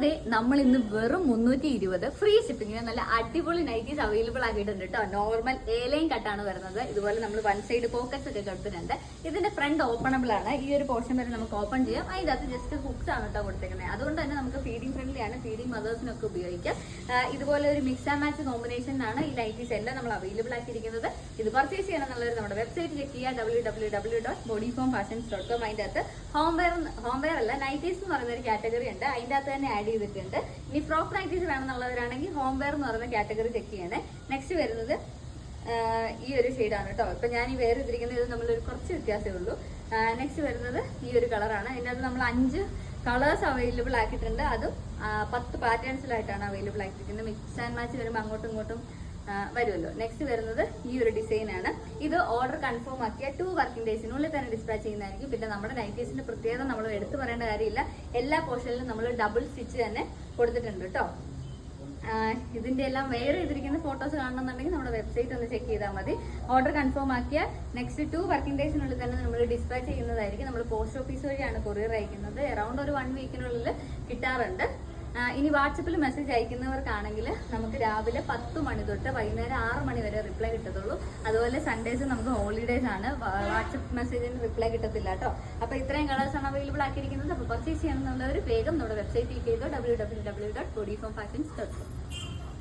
അതെ, നമ്മൾ ഇന്ന് വെറും 320 ഫ്രീ ഷിപ്പിങ്ങിന് നല്ല അടിപൊളി നൈറ്റീസ് അവൈലബിൾ ആക്കിയിട്ടുണ്ട് കേട്ടോ. നോർമൽ ഏലയും കട്ടാണ് വരുന്നത്. ഇതുപോലെ നമ്മൾ വൺ സൈഡ് പോക്കറ്റ്സ് ഒക്കെ കൊടുത്തിട്ടുണ്ട്. ഇതിന്റെ ഫ്രണ്ട് ഓപ്പണബിൾ ആണ്. ഈ ഒരു പോർഷൻ വരെ നമുക്ക് ഓപ്പൺ ചെയ്യാം. അതിന്റെ അകത്ത് ജസ്റ്റ് ഹുക്സ് ആണ് കേട്ടോ കൊടുത്തേക്കുന്നത്. അതുകൊണ്ട് തന്നെ നമുക്ക് ഫീഡിംഗ് ഫ്രണ്ട്ലി ആണ്, ഫീഡിംഗ് മദേഴ്സിനൊക്കെ ഉപയോഗിക്കാം. ഇതുപോലെ ഒരു മിക്സ് ആൻഡ് മാച്ച് കോമ്പിനേഷനാണ് ഈ നൈറ്റീസ് എല്ലാം നമ്മൾ അവൈലബിൾ ആക്കിയിരിക്കുന്നത്. ഇത് പർച്ചേസ് ചെയ്യണം എന്നുള്ളത് നമ്മുടെ വെബ്സൈറ്റ് ചെക്ക് ചെയ്യുക, www.bodyformfashions.com. അതിന്റെ അകത്ത് ഹോം വെയർ അല്ല, നൈറ്റീസ് എന്ന് പറയുന്ന ഒരു കാറ്റഗറി ഉണ്ട്. അതിന്റെ അകത്ത് തന്നെ ആഡ് ചെയ്തിട്ടുണ്ട്. ഇനി ഫ്രോക്ക് നൈറ്റീസ് വേണമെന്നുള്ളവരാണെങ്കിൽ ഹോം വെയർ എന്ന് പറയുന്ന കാറ്റഗറി ചെക്ക് ചെയ്യണേ. നെക്സ്റ്റ് വരുന്നത് ഈ ഒരു ഷെയ്ഡാണ് കേട്ടോ. ഇപ്പൊ ഞാൻ ഈ വേറെ ഇതിരിക്കുന്നത് ഇത് നമ്മളൊരു കുറച്ച് വ്യത്യാസമേ ഉള്ളൂ. നെക്സ്റ്റ് വരുന്നത് ഈ ഒരു കളറാണ്. ഇതിനകത്ത് നമ്മൾ 5 കളേഴ്സ് അവൈലബിൾ ആക്കിയിട്ടുണ്ട്. അതും 10 പാറ്റേൺസിലായിട്ടാണ് അവൈലബിൾ ആക്കിയിരിക്കുന്നത്. മിക്സ് ആൻഡ് മാച്ച് വരുമ്പോൾ അങ്ങോട്ടും ഇങ്ങോട്ടും വരുമല്ലോ. നെക്സ്റ്റ് വരുന്നത് ഈ ഒരു ഡിസൈൻ ആണ്. ഇത് ഓർഡർ കൺഫേം ആക്കിയ 2 വർക്കിംഗ് ഡേയ്സിനുള്ളിൽ തന്നെ ഡിസ്പാച്ച് ചെയ്യുന്നതായിരിക്കും. പിന്നെ നമ്മുടെ നൈറ്റീസിന്റെ പ്രത്യേകത നമ്മൾ എടുത്തു പറയേണ്ട കാര്യമില്ല. എല്ലാ പോർഷനിലും നമ്മൾ ഡബിൾ സ്റ്റിച്ച് തന്നെ കൊടുത്തിട്ടുണ്ട് കേട്ടോ. ഇതിന്റെ എല്ലാം വെയർ ചെയ്തിരിക്കുന്ന ഫോട്ടോസ് കാണണമെന്നുണ്ടെങ്കിൽ നമ്മുടെ വെബ്സൈറ്റ് ഒന്ന് ചെക്ക് ചെയ്താൽ മതി. ഓർഡർ കൺഫേം ആക്കിയ നെക്സ്റ്റ് 2 വർക്കിംഗ് ഡേയ്സിനുള്ളിൽ തന്നെ നമ്മൾ ഡിസ്പാച്ച് ചെയ്യുന്നതായിരിക്കും. നമ്മൾ പോസ്റ്റ് ഓഫീസ് വഴിയാണ് കൊറിയർ അയക്കുന്നത്. അറൌണ്ട് ഒരു 1 വീക്കിനുള്ളിൽ കിട്ടാറുണ്ട്. ഇനി വാട്സപ്പിൽ മെസ്സേജ് അയക്കുന്നവർക്കാണെങ്കിൽ നമുക്ക് രാവിലെ 10 മണി തൊട്ട് വൈകുന്നേരം 6 മണി വരെ റിപ്ലൈ കിട്ടത്തുള്ളൂ. അതുപോലെ സൺഡേസ് നമുക്ക് ഹോളിഡേസ് ആണ്. വാട്സപ്പ് മെസ്സേജിന് റിപ്ലൈ കിട്ടത്തില്ല കേട്ടോ. അപ്പൊ ഇത്രയും കളേഴ്സ് ആണ് അവൈലബിൾ ആക്കിയിരിക്കുന്നത്. അപ്പൊ പർച്ചേസ് ചെയ്യണമെന്നുള്ളവർ വേഗം നമ്മുടെ വെബ്സൈറ്റ് ചെയ്തോ, www.bodyformfashions.com.